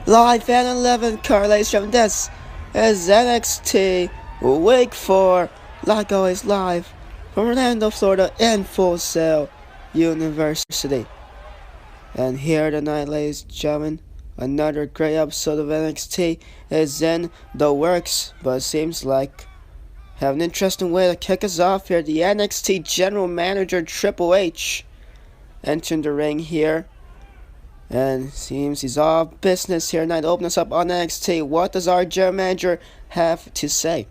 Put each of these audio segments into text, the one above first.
Live and 11 correlation. This is NXT Week 4, like always live from Orlando, Florida in Full Sail University. And here tonight, ladies and gentlemen, another great episode of NXT is in the works, but it seems like have an interesting way to kick us off here. The NXT General Manager Triple H entering the ring here. And seems he's all business here tonight. Open us up on NXT. What does our general manager have to say?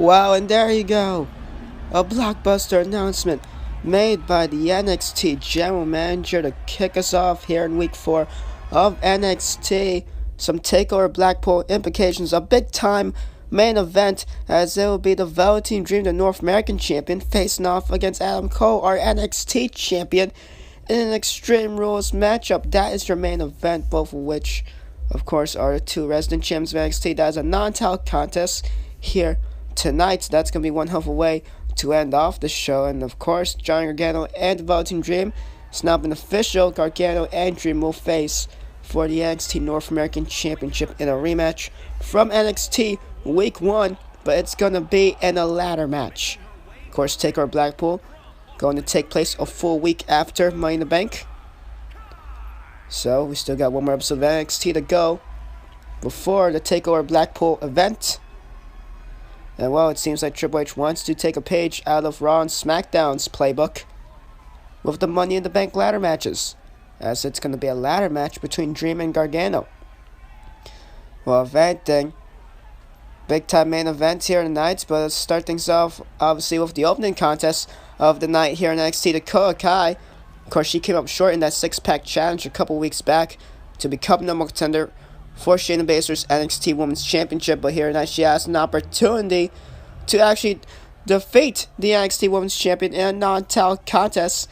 Wow, and there you go. A blockbuster announcement made by the NXT General Manager to kick us off here in Week 4 of NXT. Some takeover Blackpool implications, a big time main event, as it will be the Velveteen Dream, the North American Champion, facing off against Adam Cole, our NXT Champion, in an Extreme Rules matchup. That is your main event, both of which, of course, are the two resident champions of NXT. That is a non-title contest here tonight. So that's going to be one hell of a way to end off the show. And of course, Johnny Gargano and the Velveteen Dream, it's now been official. Gargano and Dream will face for the NXT North American Championship in a rematch from NXT Week 1, but it's going to be in a ladder match. Of course, Takeover Blackpool going to take place a full week after Money in the Bank. So we still got one more episode of NXT to go before the Takeover Blackpool event. And well, it seems like Triple H wants to take a page out of Raw and SmackDown's playbook with the Money in the Bank ladder matches, as it's going to be a ladder match between Dream and Gargano. Well, if anything, big time main event here tonight, but let's start things off obviously with the opening contest of the night here in NXT. Dakota Kai, of course, she came up short in that six-pack challenge a couple weeks back to become number one contender for Shayna Baszler's NXT Women's Championship, but here tonight she has an opportunity to actually defeat the NXT Women's Champion in a non-title contest,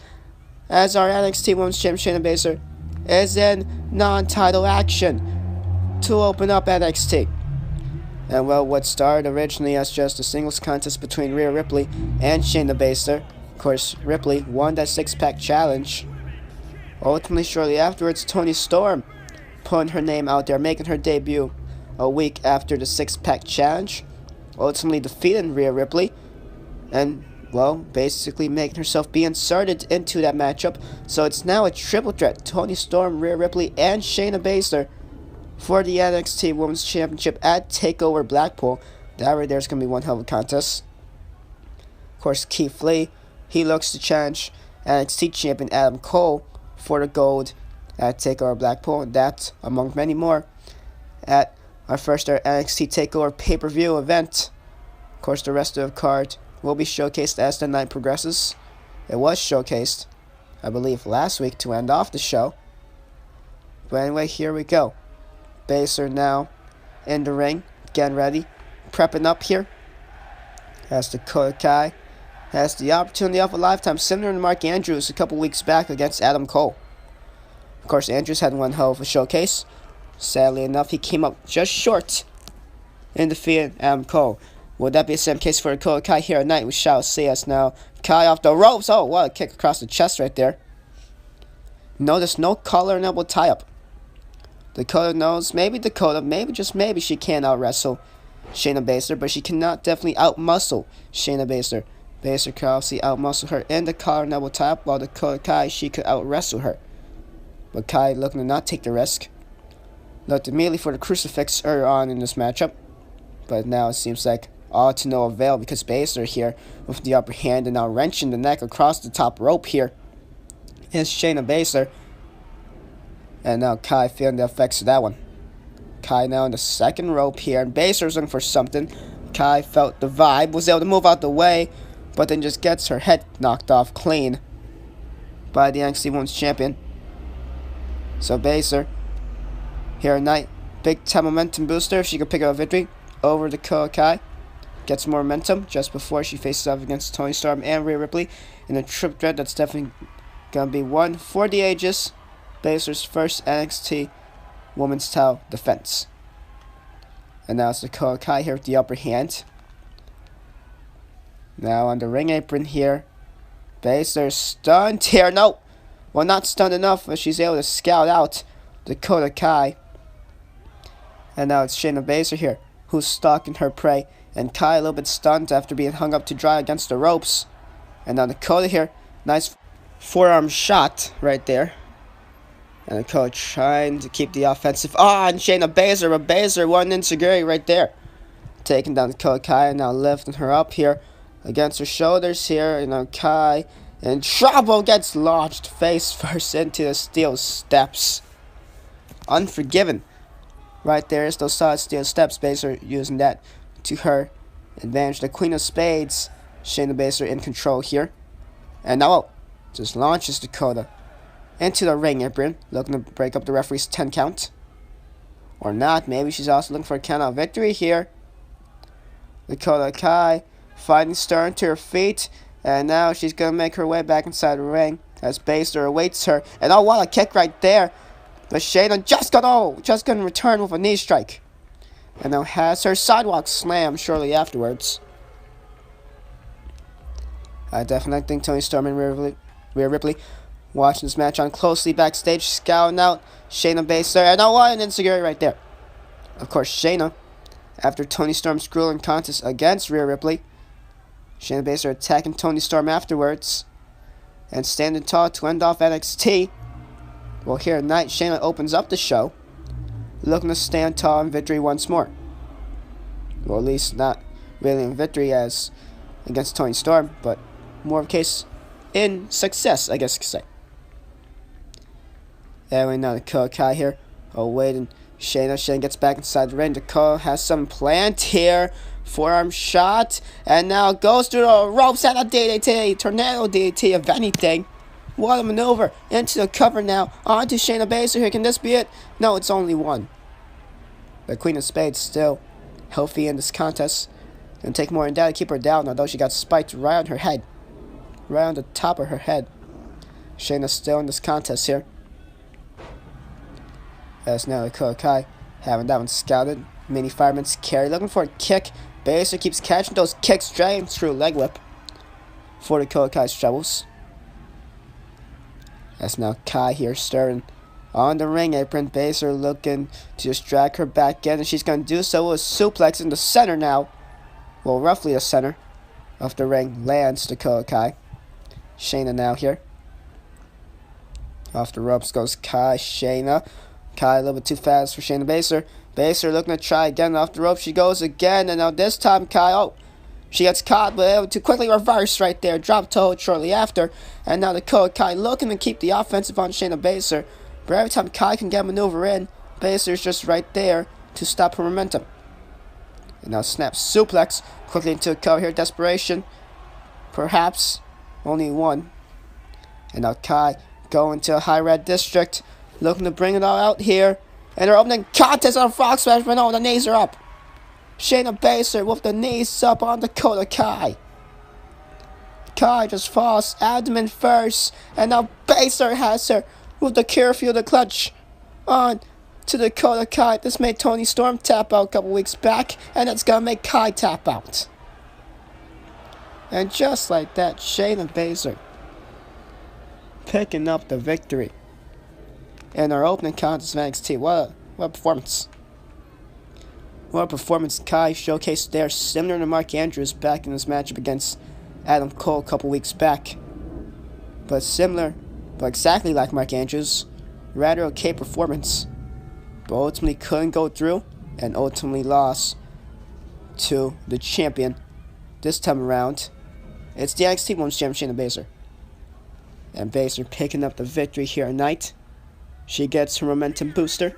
as our NXT Women's Champion Shayna Baszler is in non-title action to open up NXT. And well, what started originally as just a singles contest between Rhea Ripley and Shayna Baszler. Of course, Ripley won that six-pack challenge. Ultimately, shortly afterwards, Toni Storm putting her name out there, making her debut a week after the six-pack challenge, ultimately defeating Rhea Ripley, and, well, basically making herself be inserted into that matchup. So it's now a triple threat: Toni Storm, Rhea Ripley, and Shayna Baszler for the NXT Women's Championship at takeover Blackpool. That right there is going to be one hell of a contest. Of course, Keith Lee, he looks to challenge NXT champion Adam Cole for the gold at takeover Blackpool, and that among many more at our first ever NXT takeover pay-per-view event. Of course, the rest of the card will be showcased as the night progresses. It was showcased, I believe, last week to end off the show. But anyway, here we go. Baszler now in the ring, getting ready, prepping up here. As Dakota Kai has the opportunity of a lifetime, similar to Mark Andrews a couple weeks back against Adam Cole. Of course, Andrews had one hell of a showcase. Sadly enough, he came up just short in defeating Adam Cole. Would that be the same case for Dakota Kai here tonight? We shall see. As now Kai off the ropes. Oh, what a kick across the chest right there. Notice no collar and elbow tie-up. Dakota knows, maybe just maybe she can out-wrestle Shayna Baszler, but she cannot definitely out-muscle Shayna Baszler. Baszler could obviously out-muscle her in the collar and elbow tie-up, while Dakota Kai, she could out-wrestle her. But Kai looking to not take the risk. Looked immediately for the crucifix earlier on in this matchup, but now it seems like all to no avail, because Baszler here with the upper hand and now wrenching the neck across the top rope here is Shayna Baszler. And now Kai feeling the effects of that one. Kai now in the second rope here, and Baszler's looking for something. Kai felt the vibe, was able to move out the way, but then just gets her head knocked off clean by the NXT Women's Champion. So Baszler here tonight, big time momentum booster if she could pick up a victory over Dakota Kai. Gets more momentum just before she faces off against Toni Storm and Rhea Ripley in a triple threat that's definitely going to be one for the ages. Baszler's first NXT Women's title defense. And now it's Dakota Kai here with the upper hand. Now on the ring apron here, Baszler stunned here. No, well, not stunned enough, but she's able to scout out Dakota Kai. And now it's Shayna Baszler here, who's stalking her prey. And Kai a little bit stunned after being hung up to dry against the ropes. And now Dakota here, nice forearm shot right there. And Dakota trying to keep the offensive on Shayna Baszler, but Baszler one insecurity right there. Taking down Dakota Kai and now lifting her up here against her shoulders here. And now Kai in trouble, gets launched face first into the steel steps. Unforgiven. Right there is those solid steel steps. Baszler using that to her advantage. The Queen of Spades, Shayna Baszler in control here. And now just launches Dakota into the ring apron, looking to break up the referee's 10 count. Or not, maybe she's also looking for a count out victory here. Dakota Kai fighting stern to her feet, and now she's going to make her way back inside the ring as Baszler awaits her. And oh, what a kick right there. But Shayna just going to return with a knee strike. And now has her sidewalk slam shortly afterwards. I definitely think Toni Storm and Rhea Ripley watching this match on closely backstage, scouting out Shayna Baszler. And oh, what an insecurity right there. Of course, Shayna, after Toni Storm's grueling contest against Rhea Ripley, Shayna Baszler attacking Toni Storm afterwards and standing tall to end off NXT. Well, here tonight, Shayna opens up the show, looking to stand tall in victory once more. Well, at least not really in victory as against Toni Storm, but more of a case in success, I guess you could say. Anyway, now Dakota Kai here, awaiting Shayna. Shayna gets back inside the ring. Dakota has some planned here. Forearm shot, and now goes through the ropes at a DDT, tornado DDT, if anything. What a maneuver into the cover now. On to Shayna Baszler here. Can this be it? No, it's only one. The Queen of Spades still healthy in this contest. Gonna take more than that to keep her down, although she got spiked right on her head. Right on the top of her head. Shayna's still in this contest here. As now Dakota Kai having that one scouted. Mini fireman's carry, looking for a kick. Baszler keeps catching those kicks, dragging through leg whip for Dakota Kai's troubles. As now Kai here stirring On the ring apron, Baszler looking to just drag her back in, and she's going to do so with a suplex in the center now. Well, roughly the center of the ring. Lands Dakota Kai. Shayna now here. Off the ropes goes Kai. Shayna. Kai a little bit too fast for Shayna Baszler. Baszler looking to try again. Off the ropes she goes again, and now this time Kai, she gets caught, but able to quickly reverse right there. Drop toe shortly after, and now Dakota Kai looking to keep the offensive on Shayna Baszler. But every time Kai can get a maneuver in, Baszler's just right there to stop her momentum. And now snap suplex quickly into a cover here. Desperation. Perhaps only one. And now Kai going to a high red district. Looking to bring it all out here. And they're opening contest on a frog smash. But no, the knees are up. Shayna Baszler with the knees up on Dakota Kai. Kai just falls abdomen first. And now Baszler has her with the curfew, the clutch on to Dakota Kai. This made Toni Storm tap out a couple weeks back, and it's going to make Kai tap out. And just like that, Shayna Baszler picking up the victory in our opening contest of NXT. What a performance. What a performance. Kai showcased there, similar to Mark Andrews back in this matchup against Adam Cole a couple weeks back. But similar, but exactly like Mark Andrews, rather okay performance. But ultimately couldn't go through and ultimately lost to the champion this time around. It's the NXT Women's Champion, Shayna Baszler. And Baszler picking up the victory here tonight. She gets her momentum booster,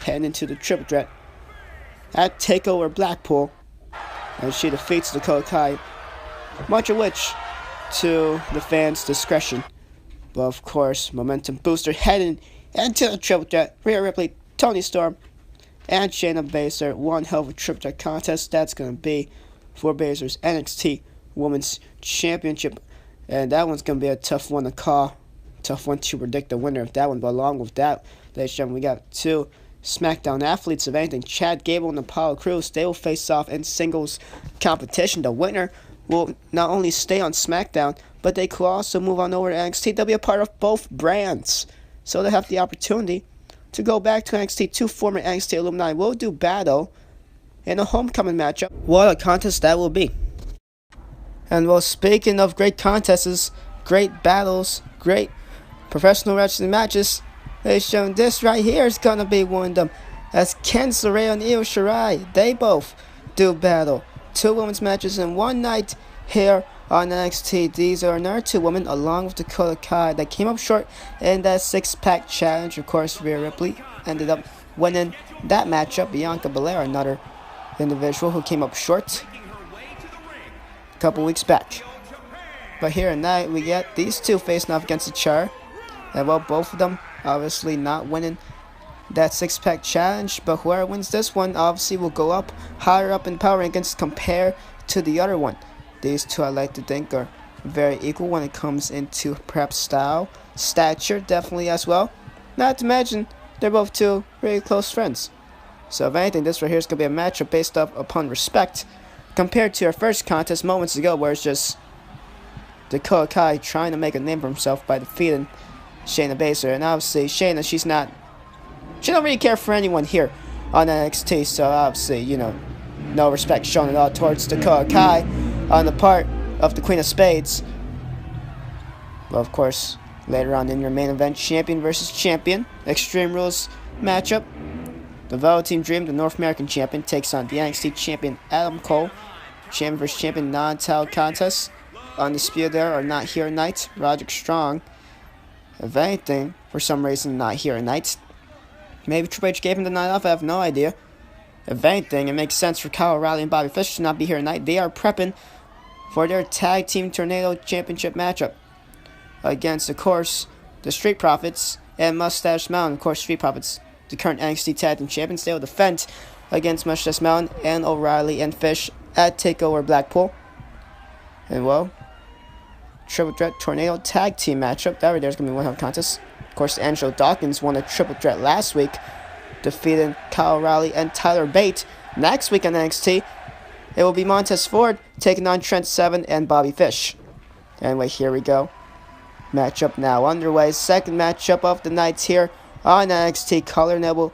heading into the triple threat at takeover Blackpool. And she defeats Dakota Kai, much of which to the fans' discretion. But of course, momentum booster heading into the triple threat. Rhea Ripley, Toni Storm, and Shayna Baszler. One hell of a triple threat contest that's going to be for Baszler's NXT Women's Championship. And that one's going to be a tough one to call. Tough one to predict the winner of that one. But along with that, ladies and gentlemen, we got two Smackdown athletes of anything. Chad Gable and Apollo Crews. They will face off in singles competition. The winner will not only stay on SmackDown, but they could also move on over to NXT. They'll be a part of both brands. So they have the opportunity to go back to NXT. Two former NXT alumni will do battle in a homecoming matchup. What a contest that will be. And well, speaking of great contests, great battles, great professional wrestling matches, ladies and gentlemen, this right here is going to be one of them. As Ken Saraya and Io Shirai, they both do battle. Two women's matches in one night here on NXT. These are another two women along with Dakota Kai that came up short in that six-pack challenge. Of course, Rhea Ripley ended up winning that matchup. Bianca Belair, another individual who came up short a couple weeks back. But here tonight, we get these two facing off against each other. And well, both of them obviously not winning that six-pack challenge. But whoever wins this one obviously will go up higher up in power rankings compared to the other one. These two, I like to think, are very equal when it comes into perhaps style, stature, definitely as well. Not to mention, they're both two really close friends. So if anything, this right here is going to be a matchup based upon respect compared to our first contest moments ago, where it's just Dakota Kai trying to make a name for himself by defeating Shayna Baszler. And obviously, Shayna, she don't really care for anyone here on NXT. So obviously, no respect shown at all towards Dakota Kai on the part of the Queen of Spades. But of course, later on in your main event, champion versus champion, Extreme Rules matchup. The Velveteen Dream, the North American champion, takes on the NXT champion Adam Cole. Champion versus champion non-title contest. Undisputed there are not here tonight. Roderick Strong, if anything, for some reason, not here tonight. Maybe Triple H gave him the night off, I have no idea. If anything, it makes sense for Kyle O'Reilly and Bobby Fish to not be here tonight. They are prepping for their Tag Team Tornado Championship matchup against, of course, the Street Profits and Mustache Mountain. Of course, Street Profits, the current NXT Tag Team Champions. They will defend against Mustache Mountain and O'Reilly and Fish at TakeOver Blackpool. And well, Triple Threat Tornado Tag Team matchup. That right there is going to be one hell of a contest. Of course, Angelo Dawkins won a Triple Threat last week, defeating Kyle O'Reilly and Tyler Bate. Next week on NXT, it will be Montez Ford taking on Trent Seven and Bobby Fish. Anyway, here we go. Matchup now underway. Second matchup of the night here on NXT color, and will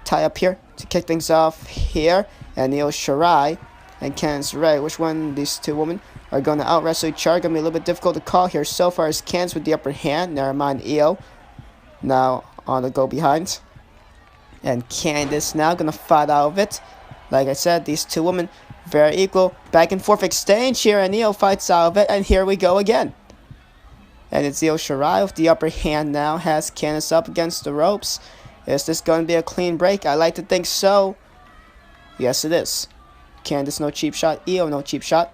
tie up here to kick things off here. And Io Shirai and Candice LeRae, which one these two women are going to out-wrestle each other. Going to be a little bit difficult to call here. So far as Candice with the upper hand. Never mind Io. Now on the go behind. And Candice now going to fight out of it. Like I said, these two women very equal. Back and forth exchange here. And Io fights out of it. And here we go again. And it's Io Shirai with the upper hand now. Has Candice up against the ropes. Is this going to be a clean break? I like to think so. Yes, it is. Candice, no cheap shot. Io, no cheap shot.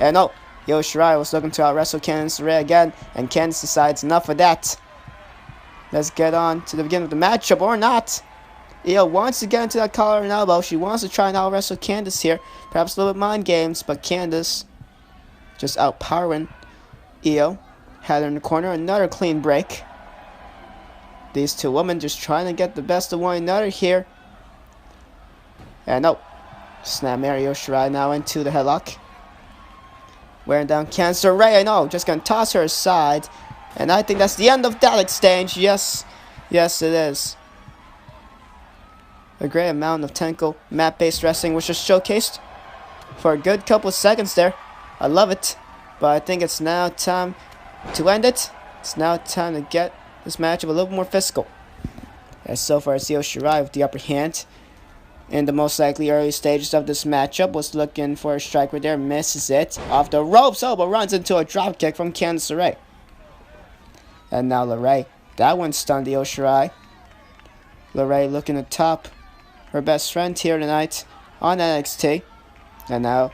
And no, Io Shirai was looking to out-wrestle Candice LeRae again. And Candice decides enough of that. Let's get on to the beginning of the matchup, or not. Io wants to get into that collar and elbow. She wants to try and out-wrestle Candice here. Perhaps a little bit mind games, but Candice just outpowering Io. Had her in the corner. Another clean break. These two women just trying to get the best of one another here. And no. Snap Io Shirai now into the headlock. Wearing down Candice LeRae. I know. Just going to toss her aside. And I think that's the end of that exchange. Yes. Yes, it is. A great amount of technical mat-based wrestling was just showcased for a good couple of seconds there. I love it. But I think it's now time to end it. It's now time to get this matchup a little more physical. As so far as Io Shirai with the upper hand. In the most likely early stages of this matchup, was looking for a strike right there. Misses it. Off the ropes. Oh, but runs into a dropkick from Candice LeRae. And now LeRae. That one stunned Io Shirai. LeRae looking to top her best friend here tonight on NXT. And now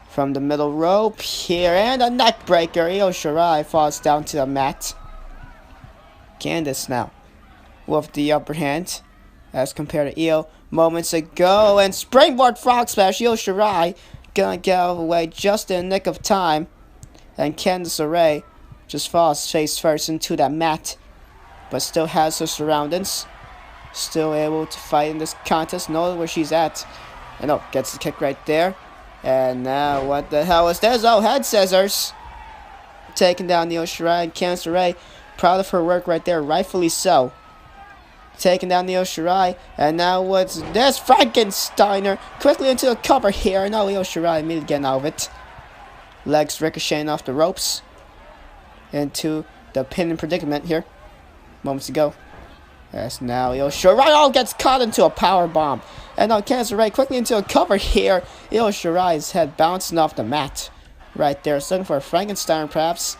from the middle rope here. And a neck breaker. Io Shirai falls down to the mat. Candice now with the upper hand as compared to Io moments ago. And springboard frog splash. Io Shirai gonna get out of the way just in the nick of time. And Candice LeRae just falls face first into that mat. But still has her surroundings. Still able to fight in this contest. Knows where she's at. And oh, gets the kick right there. And now what the hell is this? Oh, head scissors. Taking down Io Shirai and Candice LeRae. Proud of her work right there. Rightfully so. Taking down Io Shirai. And now what's this? Frankensteiner. Quickly into the cover here. And now Io Shirai immediately getting out of it. Legs ricocheting off the ropes. Into the pinning predicament here. Moments ago. As now Io Shirai gets caught into a power bomb. And now Candice LeRae quickly into a cover here. Io Shirai's head bouncing off the mat. Right there. Looking for a Frankenstein perhaps.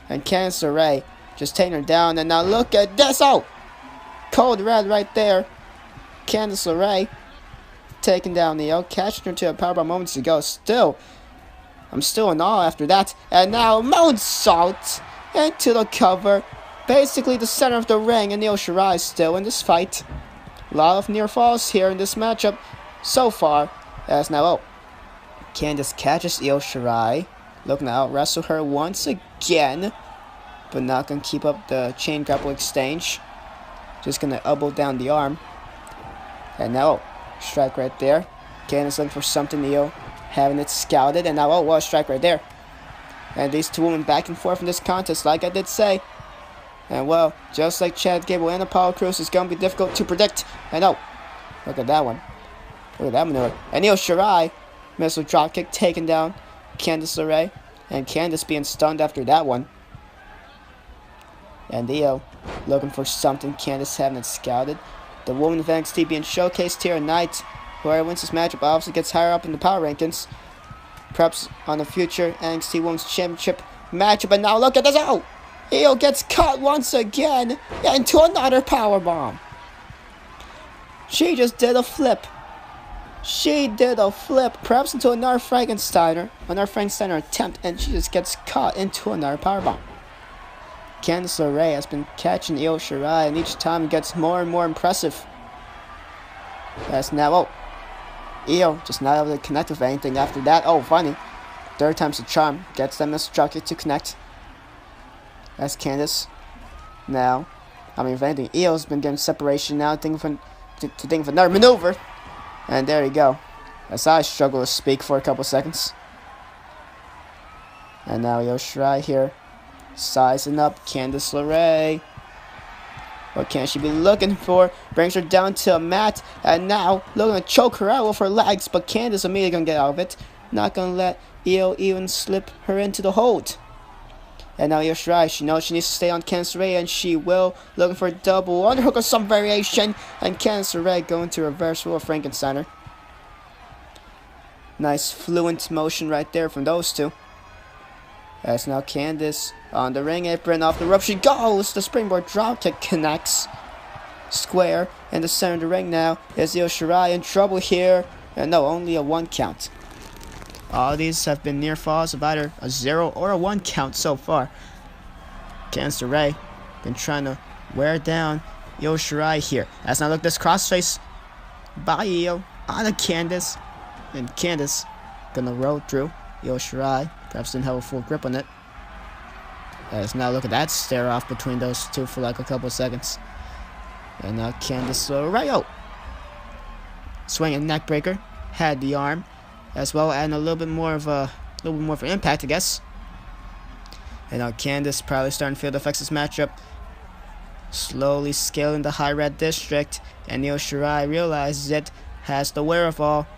And Candice LeRae just taking her down. And now look at this. Oh! Cold red right there. Candice LeRae taking down Io. Catching her to a powerbomb moments ago. I'm still in awe after that. And now moonsault into the cover. Basically the center of the ring. And Io Shirai is still in this fight. A lot of near falls here in this matchup so far. As now, oh, Candice catches Io Shirai. Looking to out-wrestle her once again. But not going to keep up the chain grapple exchange. Just going to elbow down the arm. And now, oh, strike right there. Candice looking for something. Io having it scouted. And now, oh, well, strike right there. And these two women back and forth in this contest, like I did say. And well, just like Chad Gable and Apollo Crews, it's going to be difficult to predict. And oh, look at that one. Look at that maneuver. And Io Shirai, missile dropkick taken down Candice LeRae. And Candice being stunned after that one. And Io looking for something. Candice having it scouted. The woman of NXT being showcased here tonight. Whoever wins this matchup obviously gets higher up in the power rankings. Perhaps on the future NXT Women's Championship matchup. And now look at this. Oh! Io gets caught once again into another powerbomb. She just did a flip. She did a flip, perhaps into another Frankensteiner attempt, and she just gets caught into another powerbomb. Candice LeRae has been catching Io Shirai, and each time it gets more and more impressive. That's now, oh, Io just not able to connect with anything after that. Oh, funny. Third time's the charm. Gets that missile dropkick to connect. That's Candice. Now, I mean, if anything, Io's been getting separation now, thinking of another maneuver. And there you go. As I struggle to speak for a couple seconds. And now Io Shirai here, sizing up Candice LeRae. What can she be looking for? Brings her down to a mat, and now looking to choke her out with her legs, but Candice immediately gonna get out of it. Not gonna let Io even slip her into the hold. And now Io Shirai, she knows she needs to stay on Candice LeRae, and she will. Looking for a double underhook or some variation, and Candice LeRae going to reverse with Frankensteiner. Nice fluent motion right there from those two. As now Candice on the ring apron, off the rope she goes. The springboard dropkick connects. Square in the center of the ring now. Is Io Shirai in trouble here? And no, only a 1 count. All these have been near falls of either a 0 or a 1 count so far. Candice LeRae been trying to wear down Io Shirai here. As now look, this crossface by Io on a Candice. And Candice gonna roll through Io Shirai. Perhaps didn't have a full grip on it. As now look at that stare off between those two for like a couple of seconds. And now Candice LeRae. Swinging neck breaker. Had the arm. As well, adding a little bit more of an impact, I guess. And now Candice probably starting to feel the effects of this matchup. Slowly scaling the high red district. And Io Shirai realizes it. Has the wherewithal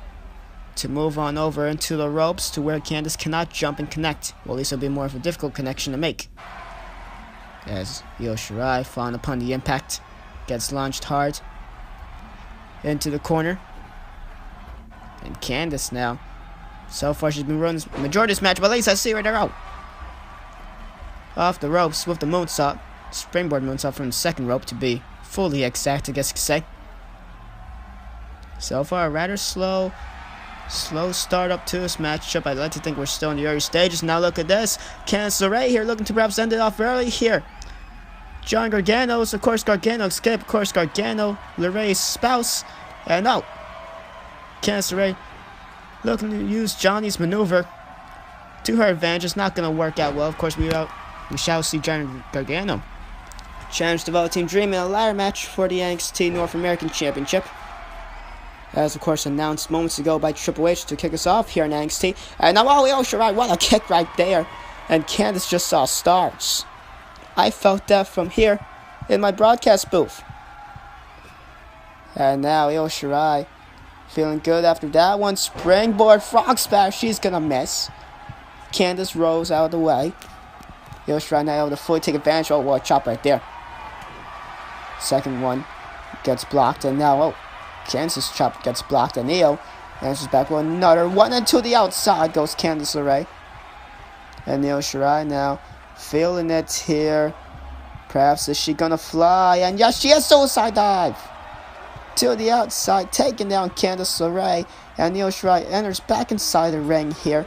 to move on over into the ropes to where Candice cannot jump and connect. Well, at least it'll be more of a difficult connection to make. As Io Shirai, falling upon the impact, gets launched hard into the corner. And Candice now, so far she's been running the majority of this match, but at least I see right there out. Off the ropes with the moonsault, springboard moonsault from the second rope to be fully exact, I guess you could say. So far, a rather slow start up to this matchup. I'd like to think we're still in the early stages. Now look at this. Candice LeRae here looking to perhaps end it off early here. John Gargano's, of course, Gargano escape. Of course, Gargano, LeRae's spouse. And no. Candice LeRae looking to use Johnny's maneuver to her advantage. It's not going to work out well. Of course, we shall see John Gargano challenge the Velveteen Dream in a ladder match for the NXT North American Championship. As, of course, announced moments ago by Triple H to kick us off here in NXT. And now, Io Shirai, what a kick right there. And Candice just saw stars. I felt that from here in my broadcast booth. And now, Io Shirai feeling good after that one. Springboard frog splash. She's going to miss. Candice rolls out of the way. Io Shirai now able to fully take advantage. Oh, what a chop right there. Second one gets blocked. And now, Candice's chop gets blocked, and Io answers back with another one, and to the outside goes Candice LeRae. And Io Shirai now feeling it here. Perhaps is she gonna fly? And yes, she has suicide dive to the outside, taking down Candice LeRae. And Io Shirai enters back inside the ring here,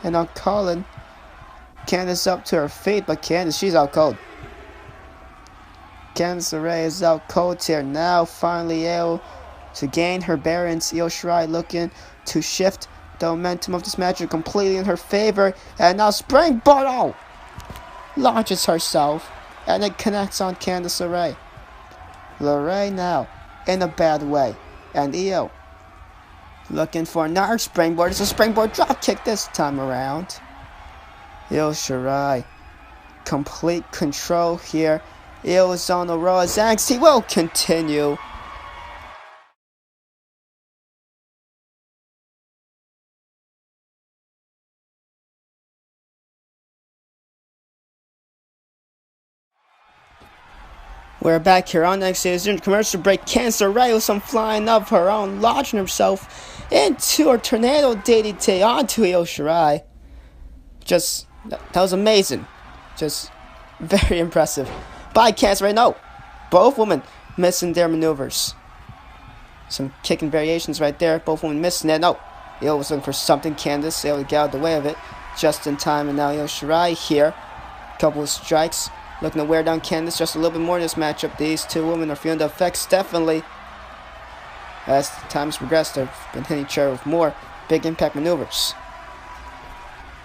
and I'm calling Candice up to her feet, but Candice, she's out cold. Candice LeRae is out cold here now. Finally able to gain her bearings. Io Shirai looking to shift the momentum of this match completely in her favor. And now springboard launches herself. And it connects on Candice LeRae. LeRae now in a bad way. And Io looking for another springboard. It's a springboard drop kick this time around. Io Shirai complete control here. Io is on the roll as NXT will continue. We're back here on NXT during commercial break. Candice LeRae with some flying of her own, launching herself into a tornado DDT onto Io Shirai. Just, that was amazing. Just very impressive. By Candice LeRae, no. Both women missing their maneuvers. Some kicking variations right there. Both women missing it. No. Io was looking for something. Candice able to get out of the way of it just in time. And now Io Shirai here. Couple of strikes. Looking to wear down Candice just a little bit more in this matchup. These two women are feeling the effects definitely. As times progressed, they've been hitting each other with more big impact maneuvers.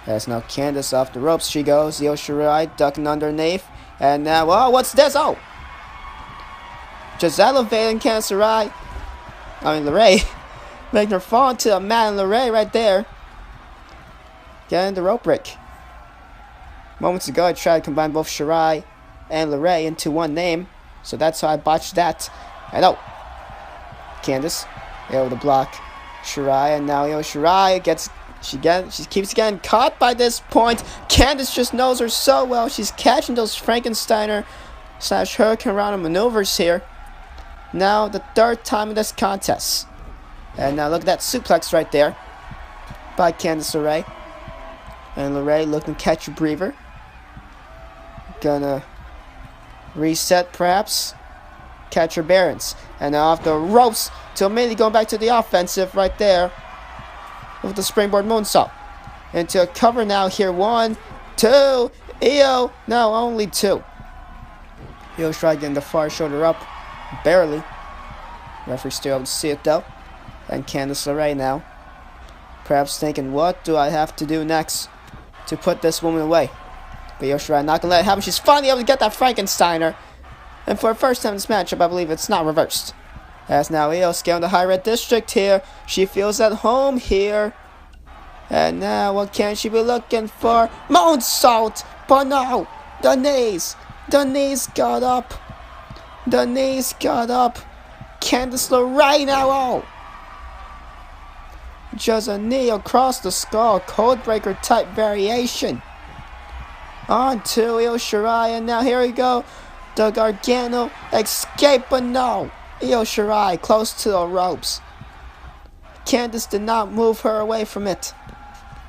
As now Candice off the ropes she goes. Io Shirai ducking underneath. And now, oh, what's this? Oh! Just elevating Candice LeRae. Making her fall into the mat, and LeRae right there. Getting the rope break. Moments ago, I tried to combine both Shirai and LeRae into one name. So that's how I botched that. And oh, Candice able to block Shirai, and now Shirai she keeps getting caught by this point. Candice just knows her so well. She's catching those Frankensteiner / Hurricane Rana maneuvers here. Now the third time in this contest. And now look at that suplex right there by Candice LeRae. And LeRae looking to catch a breather. Gonna reset perhaps. Catch her bearings. And now off the ropes to immediately going back to the offensive right there. With the springboard moonsault. Into a cover now here. 1, 2. Io. No, only 2. Io Shirai getting the far shoulder up. Barely. Referee still able to see it though. And Candice LeRae now. Perhaps thinking, what do I have to do next to put this woman away? But Io Shirai not going to let it happen. She's finally able to get that Frankensteiner. And for the first time in this matchup, I believe it's not reversed. As now Io scaling the high red district here. She feels at home here. And now what can she be looking for? Moonsault! But no! The knees! The knees got up. The knees got up. Candice LeRae now. Oh! Just a knee across the skull. Codebreaker type variation. On to Io Shirai. And now here we go. The Gargano escape. But no. Io Shirai close to the ropes. Candice did not move her away from it.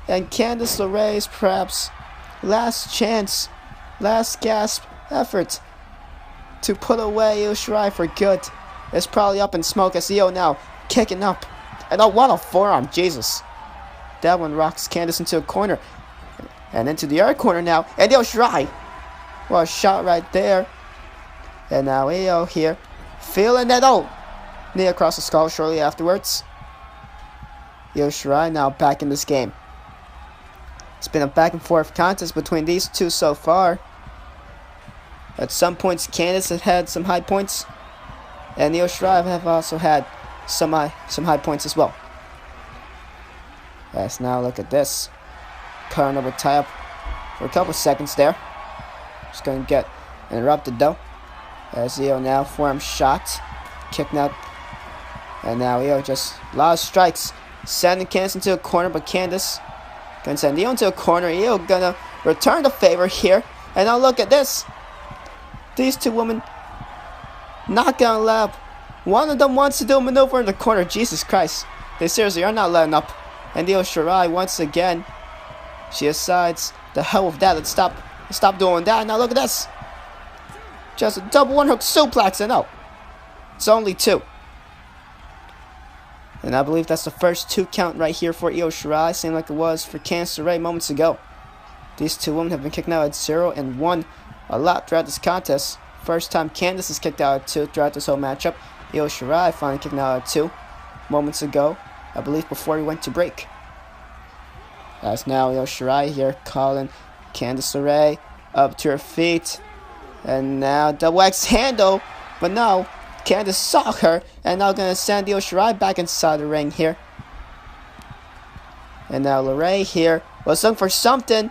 And Candice LeRae's perhaps last chance, last gasp effort to put away Io Shirai for good is probably up in smoke as Io now kicking up. And oh, what a forearm, Jesus. That one rocks Candice into a corner. And into the other corner now. And Io Shirai. What a shot right there. And now Io here. Feeling that, oh, knee across the skull shortly afterwards. Io Shirai now back in this game. It's been a back and forth contest between these two so far. At some points, Candice has had some high points, and Io Shirai have also had some high points as well. Let's now look at this. Current over tie up for a couple seconds there. Just going to get interrupted though. As Io now forearm shot, kicking out, and now Io just a lot of strikes, sending Candice into a corner, but Candice gonna send Io into a corner. Io gonna return the favor here, and now look at this. These two women not gonna let up. One of them wants to do a maneuver in the corner. Jesus Christ, they seriously are not letting up. And Io Shirai once again, she decides the hell with that. Let's stop doing that. Now look at this. Just a double one hook suplex, and no, it's only 2. And I believe that's the first 2 count right here for Io Shirai, same like it was for Candice LeRae moments ago. These two women have been kicked out at 0 and 1 a lot throughout this contest. First time Candice is kicked out at 2 throughout this whole matchup. Io Shirai finally kicked out at 2 moments ago, I believe before we went to break. As now Io Shirai here calling Candice LeRae up to her feet. And now double X handle, but no, Candice saw her, and now gonna send Io Shirai back inside the ring here. And now LeRae here was looking for something,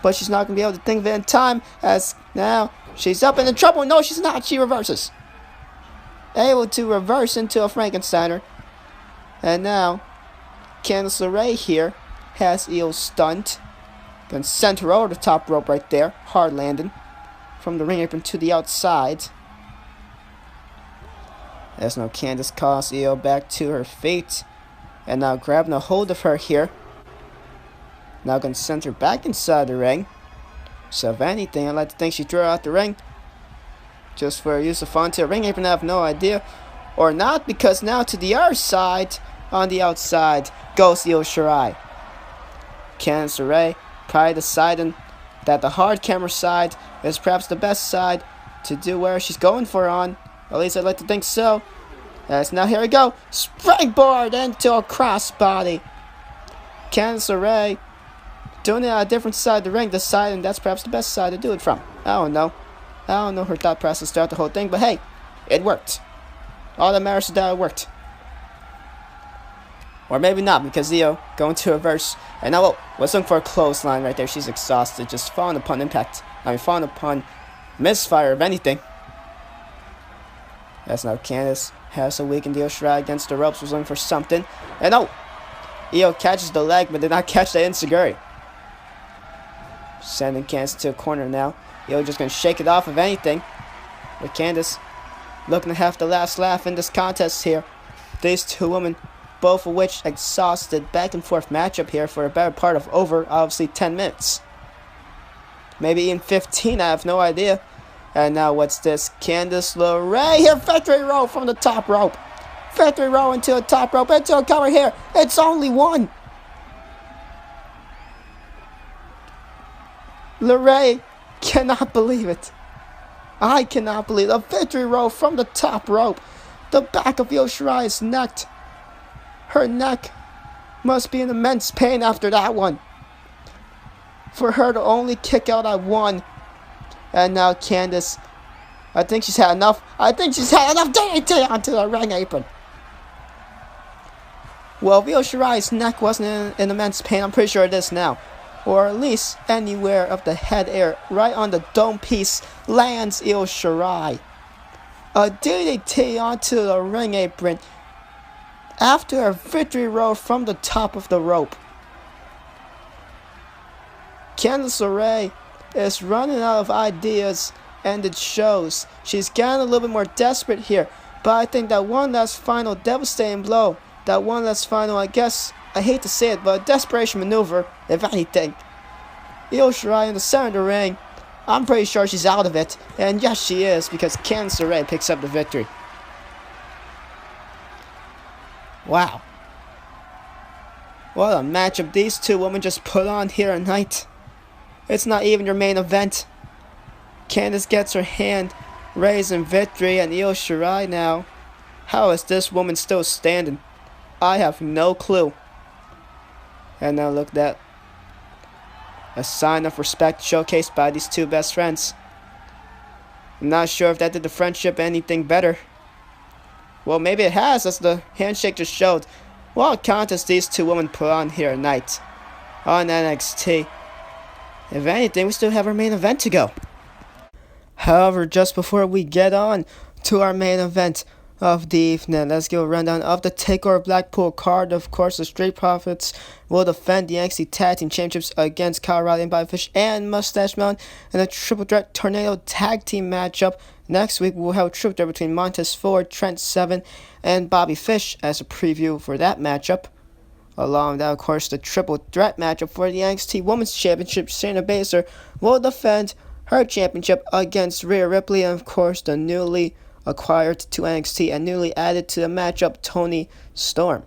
but she's not gonna be able to think of it in time, as now she's up in trouble. No, she's not. She reverses, able to reverse into a Frankensteiner. And now Candice LeRae here has Io stunned. Gonna send her over the top rope right there, hard landing from the ring apron to the outside. As now Candice calls Io back to her feet. And now grabbing a hold of her here. Now gonna send her back inside the ring. So if anything, I'd like to think she threw her out the ring just for use of fun to a ring apron. I have no idea. Or not, because now to the other side, on the outside, goes Io Shirai. Candice LeRae probably deciding that the hard camera side is perhaps the best side to do where she's going for on. At least I'd like to think so. As now here we go. Springboard into a crossbody. Candice LeRae doing it on a different side of the ring, deciding that's perhaps the best side to do it from. I don't know her thought process throughout the whole thing, but hey, it worked. All that matters is that it worked. Or maybe not, because Io going to reverse. And now, was looking for a clothesline right there. She's exhausted, just falling upon impact. Falling upon misfire of anything. As now Candice has a weakened Io Shirai against the ropes, was looking for something. And oh! Io catches the leg, but did not catch the enziguri. Sending Candice to a corner now. Io just going to shake it off of anything. With Candice looking to have the last laugh in this contest here. These two women, both of which exhausted back and forth matchup here for a better part of over, obviously, 10 minutes. Maybe even 15, I have no idea. And now what's this? Candice LeRae here, victory roll from the top rope. Victory roll into a top rope, into a cover here. It's only one. LeRae cannot believe it. I cannot believe it. A victory roll from the top rope. The back of Io Shirai is necked. Her neck must be in immense pain after that one. For her to only kick out at one. And now Candice, I think she's had enough. I think she's had enough DDT onto the ring apron. Well, if Io Shirai's neck wasn't in immense pain, I'm pretty sure it is now. Or at least anywhere of the head area, right on the dome piece, lands Io Shirai. A DDT onto the ring apron after a victory roll from the top of the rope. Candice LeRae is running out of ideas, and it shows. She's getting a little bit more desperate here, but I think that one last final devastating blow, that one last final, I guess, I hate to say it, but a desperation maneuver, if anything. Io Shirai in the center of the ring. I'm pretty sure she's out of it, and yes she is, because Candice LeRae picks up the victory. Wow. What a matchup these two women just put on here tonight. It's not even your main event. Candice gets her hand raised in victory, and Io Shirai now. How is this woman still standing? I have no clue. And now look at that. A sign of respect showcased by these two best friends. I'm not sure if that did the friendship anything better. Well, maybe it has, as the handshake just showed. What contest these two women put on here tonight on NXT. If anything, we still have our main event to go. However, just before we get on to our main event of the evening, let's give a rundown of the takeover Blackpool card. Of course, the Street Profits will defend the Nxt Tag Team Championships against Kyle O'Reilly and Bobby Fish and Mustache Mountain in a triple threat tornado tag team matchup. Next week, we'll have a triple threat between Montez Ford, Trent Seven, and Bobby Fish as a preview for that matchup. Along with that, of course, the triple threat matchup for the NXT Women's Championship. Shayna Baszler will defend her championship against Rhea Ripley, and of course, the newly acquired to NXT and newly added to the matchup, Toni Storm.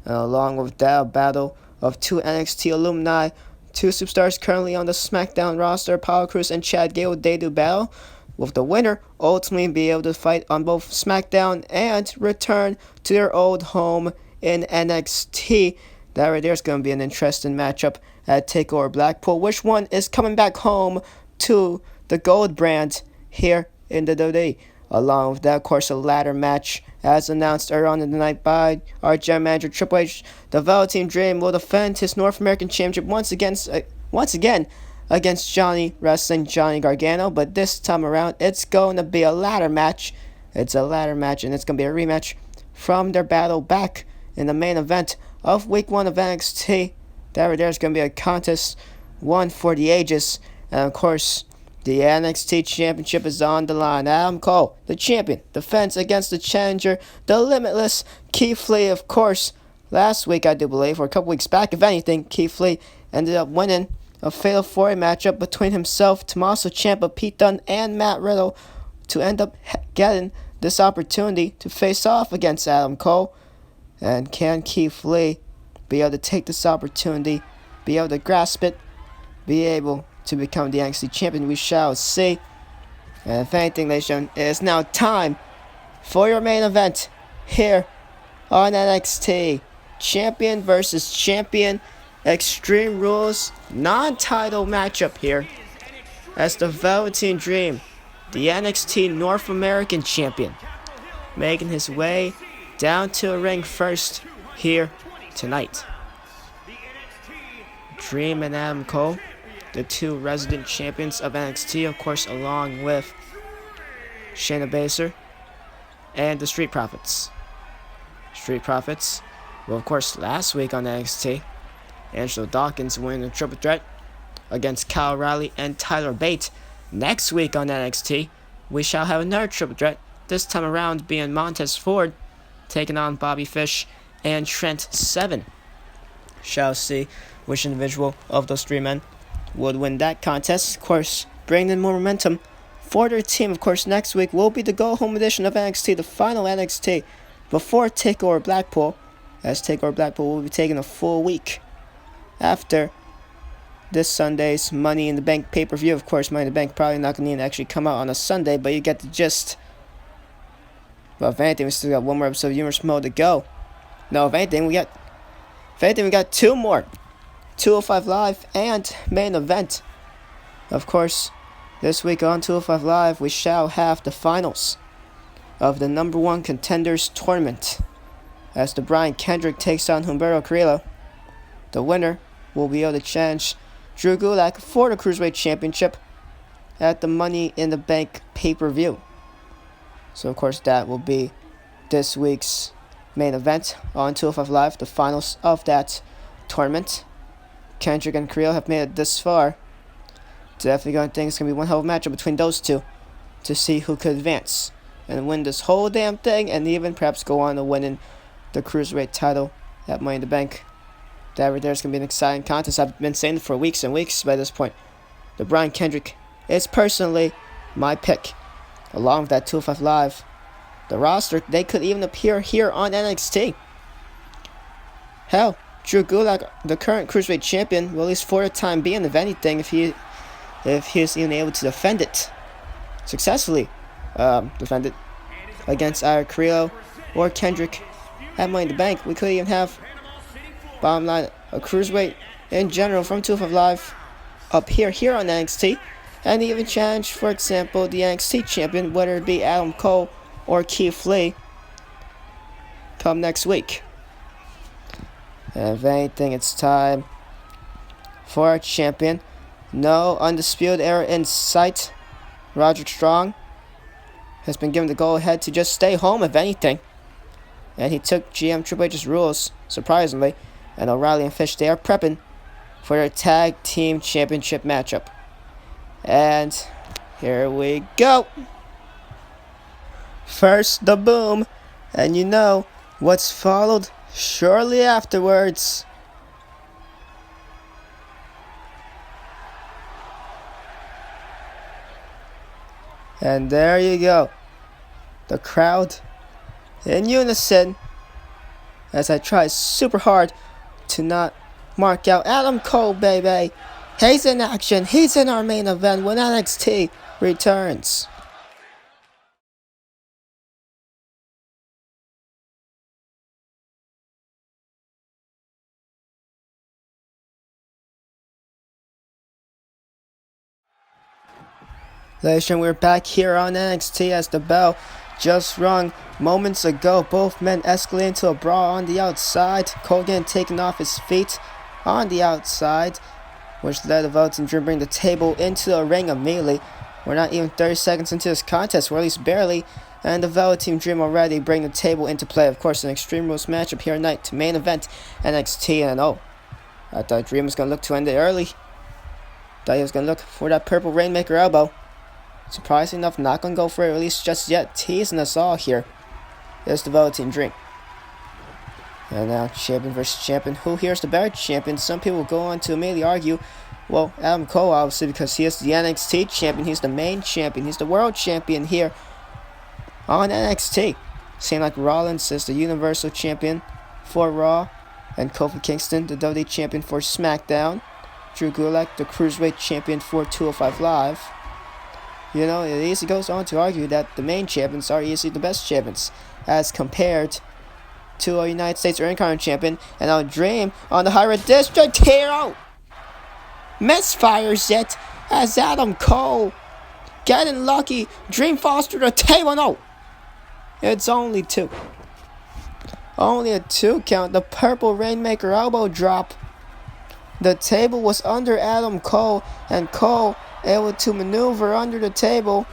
And along with that, a battle of two NXT alumni, two superstars currently on the Smackdown roster, Apollo Crews and Chad Gable. They do battle, with the winner ultimately be able to fight on both SmackDown and return to their old home in NXT. That right there is going to be an interesting matchup at TakeOver Blackpool. Which one is coming back home to the gold brand here in the WWE? Along with that, of course, a ladder match as announced earlier on in the night by our general manager Triple H. The Velveteen Dream will defend his North American Championship once again against Johnny Gargano, but this time around it's going to be a ladder match. It's a ladder match, and it's going to be a rematch from their battle back in the main event of Week 1 of NXT. That right there is going to be a contest, one for the ages, and of course, the NXT Championship is on the line. Adam Cole, the champion, defends against the challenger, the limitless Keith Lee. Of course, last week, I do believe, or a couple weeks back, if anything, Keith Lee ended up winning a Fatal 4-Way matchup between himself, Tommaso Ciampa, Pete Dunne, and Matt Riddle to end up getting this opportunity to face off against Adam Cole. And can Keith Lee be able to take this opportunity, be able to grasp it, be able to become the NXT champion? We shall see. And if anything, ladies and gentlemen, it is now time for your main event here on NXT. Champion versus champion. Extreme Rules non-title matchup here as the Velveteen Dream, the NXT North American champion, making his way down to the ring first here tonight. Dream and Adam Cole, the two resident champions of NXT, of course, along with Shayna Baszler and the Street Profits. Street Profits, well, of course, last week on NXT, Angelo Dawkins winning the triple threat against Kyle O'Reilly and Tyler Bate. Next week on NXT, we shall have another triple threat, this time around being Montez Ford taking on Bobby Fish and Trent Seven. Shall see which individual of those three men would win that contest. Of course, bringing in more momentum for their team. Of course, next week will be the go-home edition of NXT, the final NXT before takeover Blackpool, as takeover Blackpool will be taking a full week after this Sunday's Money in the Bank pay-per-view. Of course, Money in the Bank probably not going to actually come out on a Sunday, but you get the gist. But if anything, we still got one more episode of Humorous Mode to go. No, if anything, we got two more. 205 Live and Main Event. Of course, this week on 205 Live, we shall have the finals of the number one contenders tournament, as the Brian Kendrick takes on Humberto Carrillo. The winner will be able to challenge Drew Gulak for the Cruiserweight Championship at the Money in the Bank pay-per-view. So, of course, that will be this week's main event on 205 Live, the finals of that tournament. Kendrick and Carrillo have made it this far. Definitely going to think it's going to be one hell of a matchup between those two to see who could advance and win this whole damn thing, and even perhaps go on to winning the Cruiserweight title at Money in the Bank. That right there is going to be an exciting contest. I've been saying it for weeks and weeks by this point. The Brian Kendrick is personally my pick. Along with that 205 Live, the roster, they could even appear here on NXT. Hell, Drew Gulak, the current Cruiserweight champion, will at least for the time being, if anything, if he is even able to defend it successfully, defend it against either Carrillo or Kendrick at Money in the Bank. We could even have, bottom line, a Cruiserweight in general from 205 Live up here on NXT, and even challenge, for example, the NXT champion, whether it be Adam Cole or Keith Lee, come next week. And if anything, it's time for our champion. No undisputed era in sight. Roderick Strong has been given the go-ahead to just stay home, if anything. And he took GM Triple H's rules, surprisingly. And O'Reilly and Fish, they are prepping for their tag team championship matchup. And here we go. First, the boom. And you know what's followed shortly afterwards. And there you go. The crowd in unison as I try super hard to not mark out Adam Cole, baby. He's in action. He's in our main event when NXT returns. Ladies and gentlemen, we're back here on NXT as the bell just rung moments ago. Both men escalating to a brawl on the outside. Cole getting taken off his feet on the outside, which led the Velveteen Dream bring the table into the ring immediately. We're not even 30 seconds into this contest, or at least barely, and the Velveteen Dream already bring the table into play. Of course, an Extreme Rules matchup here tonight to main event NXT. And I thought Dream was going to look to end it early. Thought he was going to look for that purple Rainmaker elbow. Surprisingly enough, not going to go for it, at least just yet. Teasing us all here. There's the Velveteen Dream. And now, champion versus champion. Who here is the better champion? Some people go on to immediately argue, well, Adam Cole, obviously, because he is the NXT champion. He's the main champion. He's the world champion here on NXT. Same like Rollins is the Universal champion for Raw. And Kofi Kingston, the WWE champion for SmackDown. Drew Gulak, the Cruiserweight champion for 205 Live. You know, it easily goes on to argue that the main champions are easily the best champions as compared to a United States Intercontinental champion. And our Dream on the High Red District hero misfires it as Adam Cole getting lucky. Dream falls through the table. No, it's only two. Only a 2 count. The purple Rainmaker elbow drop. The table was under Adam Cole, and Cole able to maneuver under the table,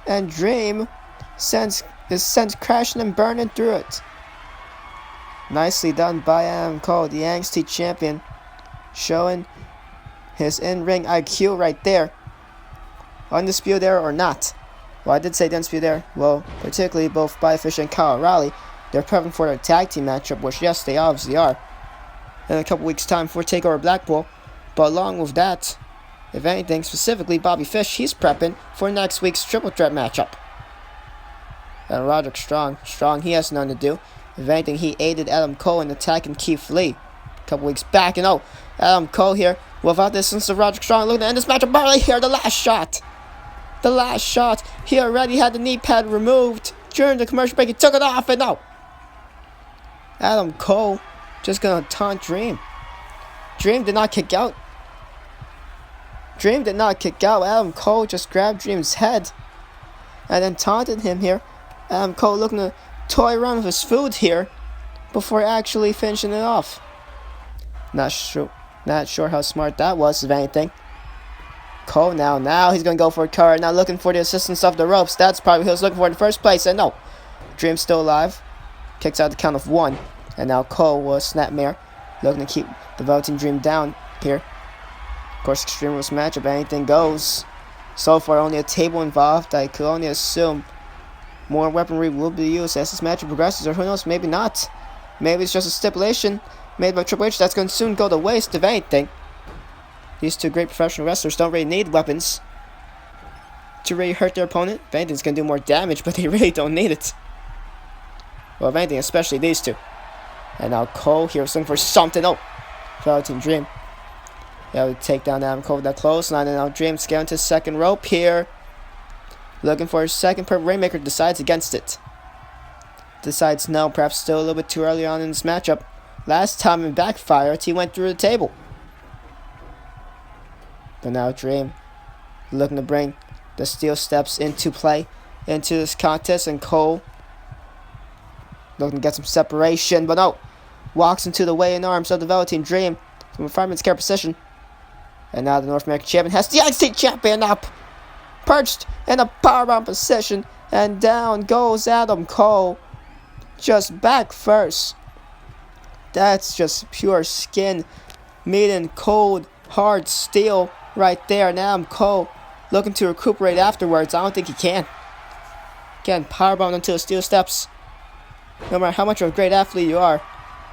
and Dream sends is sent crashing and burning through it. Nicely done by Adam Cole, the Nxt champion, showing his in-ring IQ right there. Undisputed Era or not. Well, I did say Undisputed Era. Well, particularly both Bobby Fish and Kyle O'Reilly. They're prepping for their tag team matchup, which yes, they obviously are, in a couple weeks' time for takeover Blackpool. But along with that, if anything, specifically Bobby Fish, he's prepping for next week's triple threat matchup. And Roderick Strong, he has nothing to do. If anything, he aided Adam Cole in attacking Keith Lee a couple weeks back. And Adam Cole here, without the assistance of Roderick Strong, looking to end this matchup. Barley here, the last shot. The last shot. He already had the knee pad removed during the commercial break. He took it off, and Adam Cole just gonna taunt Dream. Dream did not kick out. Adam Cole just grabbed Dream's head and then taunted him here. Adam Cole looking to toy around with his food here before actually finishing it off. Not sure how smart that was, if anything. Cole now he's going to go for a cover. Now looking for the assistance of the ropes. That's probably what he was looking for in the first place. And no, Dream's still alive. Kicks out the count of 1. And now Cole will snapmare, looking to keep the Velveteen Dream down here. Of course, Extreme Rules matchup, anything goes. So far, only a table involved. I could only assume more weaponry will be used as this matchup progresses, or who knows, maybe not. Maybe it's just a stipulation made by Triple H that's going to soon go to waste, if anything. These two great professional wrestlers don't really need weapons to really hurt their opponent. If anything, it's going to do more damage, but they really don't need it. Well, if anything, especially these two. And now Cole here is looking for something. Velveteen Dream. Yeah, we take down Adam Cole with that clothesline. And now Dream scaling to the second rope here. Looking for his second Purple Rainmaker. Decides against it. Decides no, perhaps still a little bit too early on in this matchup. Last time it backfired, he went through the table. But now Dream looking to bring the steel steps into play into this contest. And Cole looking to get some separation. But no, walks into the weighing arms of the Velveteen Dream from a fireman's carry position. And now the North American champion has the Nxt champion up. Perched in a powerbomb position. And down goes Adam Cole. Just back first. That's just pure skin meeting cold, hard steel right there. And Adam Cole looking to recuperate afterwards. I don't think he can. Again, powerbombed onto the steel steps. No matter how much of a great athlete you are,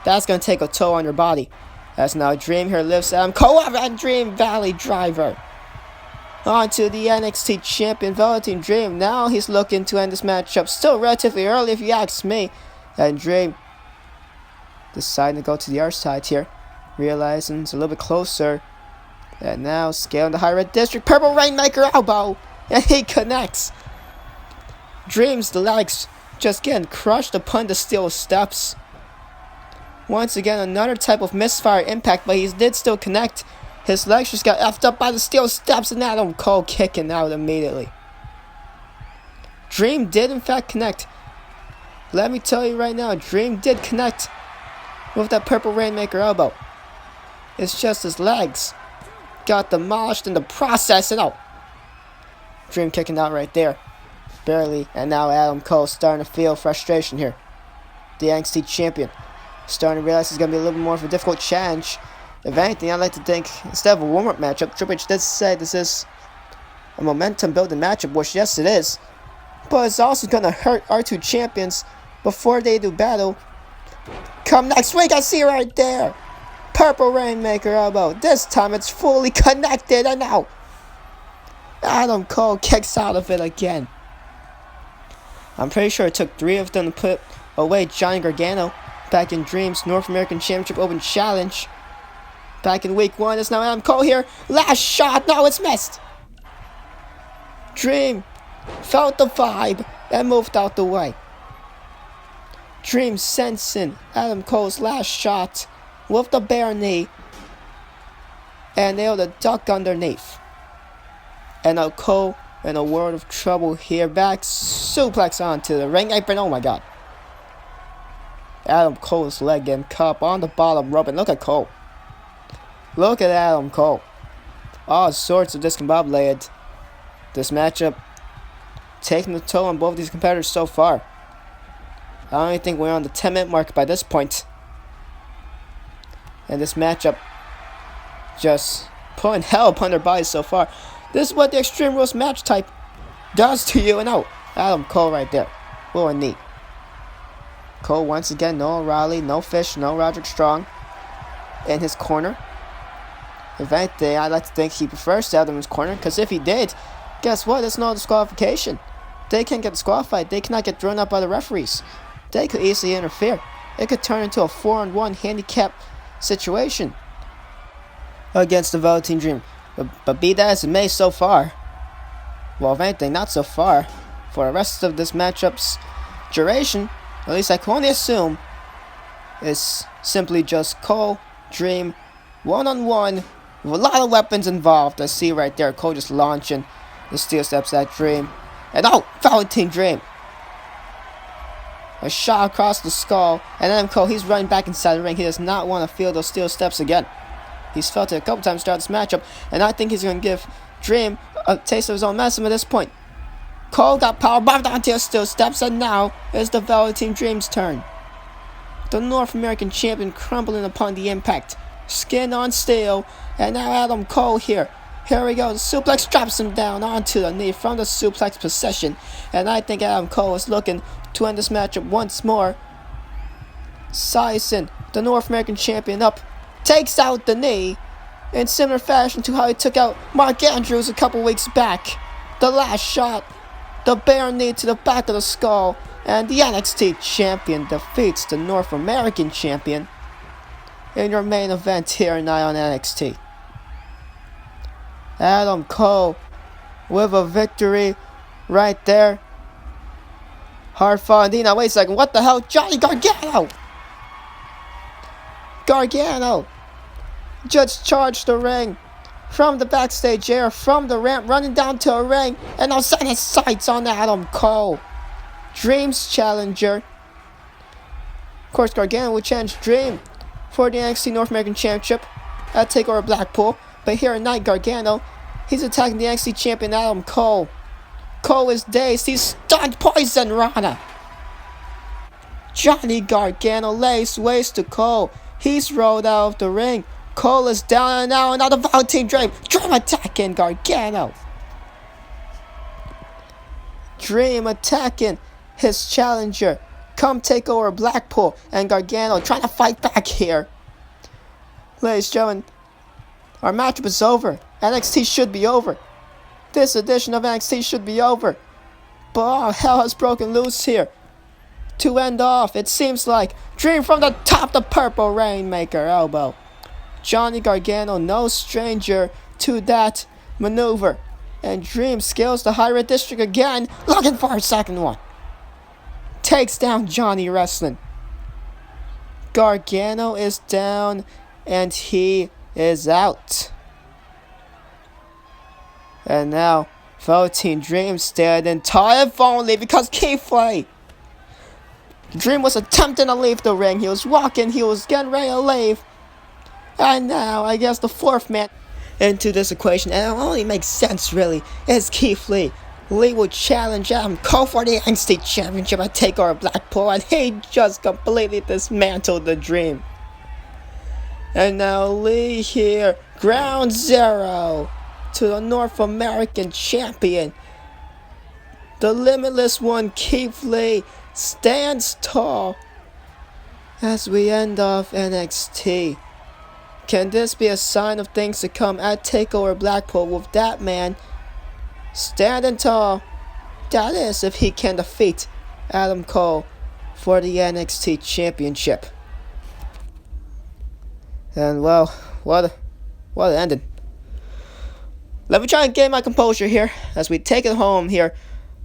that's going to take a toll on your body. As now Dream here lifts Adam Cole up, and Dream Valley Driver onto the NXT champion Velveteen Dream. Now he's looking to end this matchup. Still relatively early if you ask me. And Dream deciding to go to the other side here, realizing it's a little bit closer. And now scaling the high red district, Purple Rainmaker elbow, and he connects. Dream's legs just getting crushed upon the steel steps. Once again, another type of misfire impact, but he did still connect. His legs just got effed up by the steel steps, and Adam Cole kicking out immediately. Dream did in fact connect. Let me tell you right now, Dream did connect with that Purple Rainmaker elbow. It's just his legs got demolished in the process, and Dream kicking out right there. Barely, and now Adam Cole starting to feel frustration here. The NXT champion starting to realize it's going to be a little bit more of a difficult challenge. If anything, I'd like to think, instead of a warm-up matchup, Triple H did say this is a momentum-building matchup, which yes it is, but it's also going to hurt our two champions before they do battle. Come next week, I see it right there. Purple Rainmaker elbow. This time it's fully connected, and now Adam Cole kicks out of it again. I'm pretty sure it took 3 of them to put away Johnny Gargano back in Dream's North American Championship Open Challenge back in week 1. It's now Adam Cole here. Last shot. No, it's missed. Dream felt the vibe and moved out the way. Dream sensing Adam Cole's last shot with the bare knee and able to duck underneath. And now Cole in a world of trouble here. Back suplex onto the ring apron. Oh my god. Adam Cole's leg getting caught on the bottom rope. And look at Cole. Look at Adam Cole. All sorts of discombobulated. This matchup taking the toll on both these competitors so far. I don't even think we're on the 10-minute mark by this point. And this matchup just putting hell upon their bodies so far. This is what the Extreme Rules match type does to you. And oh, Adam Cole right there. Little neat. Cole once again, no O'Reilly, no Fish, no Roderick Strong in his corner. If anything, I'd like to think he prefers to have them in his corner, because if he did, guess what? It's no disqualification. They can't get disqualified. They cannot get thrown out by the referees. They could easily interfere. It could turn into a 4-on-1 handicap situation against the Velveteen Dream. But be that as it may so far, well, if anything, not so far, for the rest of this matchup's duration, at least I can only assume, it's simply just Cole, Dream, one-on-one, with a lot of weapons involved. I see right there, Cole just launching the steel steps at Dream. And oh, Velveteen Dream. A shot across the skull, and then Cole, he's running back inside the ring. He does not want to feel those steel steps again. He's felt it a couple times throughout this matchup, and I think he's going to give Dream a taste of his own medicine at this point. Cole got power bombed onto his steel steps, and now it's the Velveteen Dream's turn. The North American champion crumbling upon the impact. Skin on steel, and now Adam Cole here. Here we go, the suplex drops him down onto the knee from the suplex possession. And I think Adam Cole is looking to end this matchup once more. Sison, the North American champion, up, takes out the knee in similar fashion to how he took out Mark Andrews a couple weeks back. The last shot, the bare knee to the back of the skull, and the NXT champion defeats the North American champion in your main event here tonight on NXT. Adam Cole with a victory right there. Hard fought indeed. Now wait a second, what the hell? Johnny Gargano! Gargano just charged the ring from the backstage area, from the ramp, running down to a ring, and now setting his sights on Adam Cole, Dream's challenger. Of course, Gargano will challenge Dream for the NXT North American Championship at takeover Blackpool. But here tonight, Gargano, he's attacking the NXT champion Adam Cole. Cole is dazed. He's stunned. Poison Rana. Johnny Gargano lays waste to Cole. He's rolled out of the ring. Cole is down and out. Now the Velveteen Dream. Dream attacking Gargano. Dream attacking his challenger. Come take over Blackpool. And Gargano trying to fight back here. Ladies and gentlemen, our matchup is over. NXT should be over. This edition of NXT should be over. But all hell has broken loose here. To end off, it seems like Dream from the top, the purple Rainmaker elbow. Johnny Gargano, no stranger to that maneuver. And Dream scales the high red district again, looking for a second one. Takes down Johnny Wrestling. Gargano is down, and he is out. And now, Velveteen Dream standing tall, if only because Keith Lee. Dream was attempting to leave the ring. He was walking, he was getting ready to leave. And now, I guess the fourth man into this equation, and it only makes sense really, is Keith Lee. Lee will challenge Adam Cole for the NXT Championship at takeover Blackpool, and he just completely dismantled the Dream. And now Lee here, ground zero to the North American champion. The limitless one, Keith Lee, stands tall as we end off NXT. Can this be a sign of things to come at takeover Blackpool with that man standing tall? That is, if he can defeat Adam Cole for the NXT Championship. And well, what an ending. Let me try and gain my composure here as we take it home here.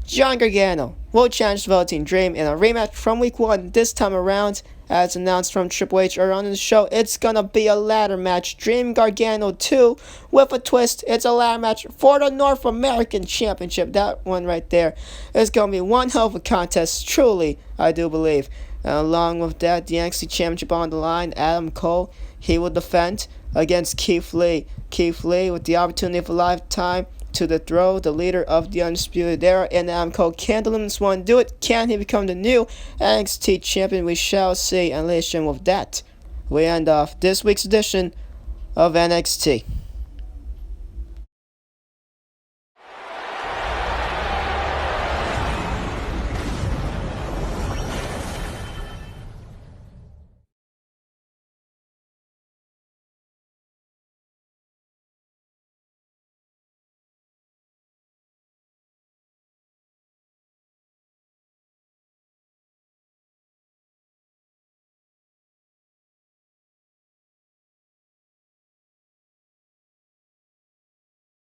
John Gargano will challenge the Velveteen Dream in a rematch from week 1 this time around. As announced from Triple H earlier on in the show, it's gonna be a ladder match. Dream Gargano 2 with a twist. It's a ladder match for the North American Championship. That one right there is gonna be one hell of a contest, truly, I do believe. And along with that, the NXT Championship on the line. Adam Cole, he will defend against Keith Lee. Keith Lee with the opportunity of a lifetime to dethrone the leader of the Undisputed Era in Adam Cole. Can the Luminous One do it? Can he become the new NXT champion? We shall see. And ladies and gentlemen, with that, we end off this week's edition of NXT.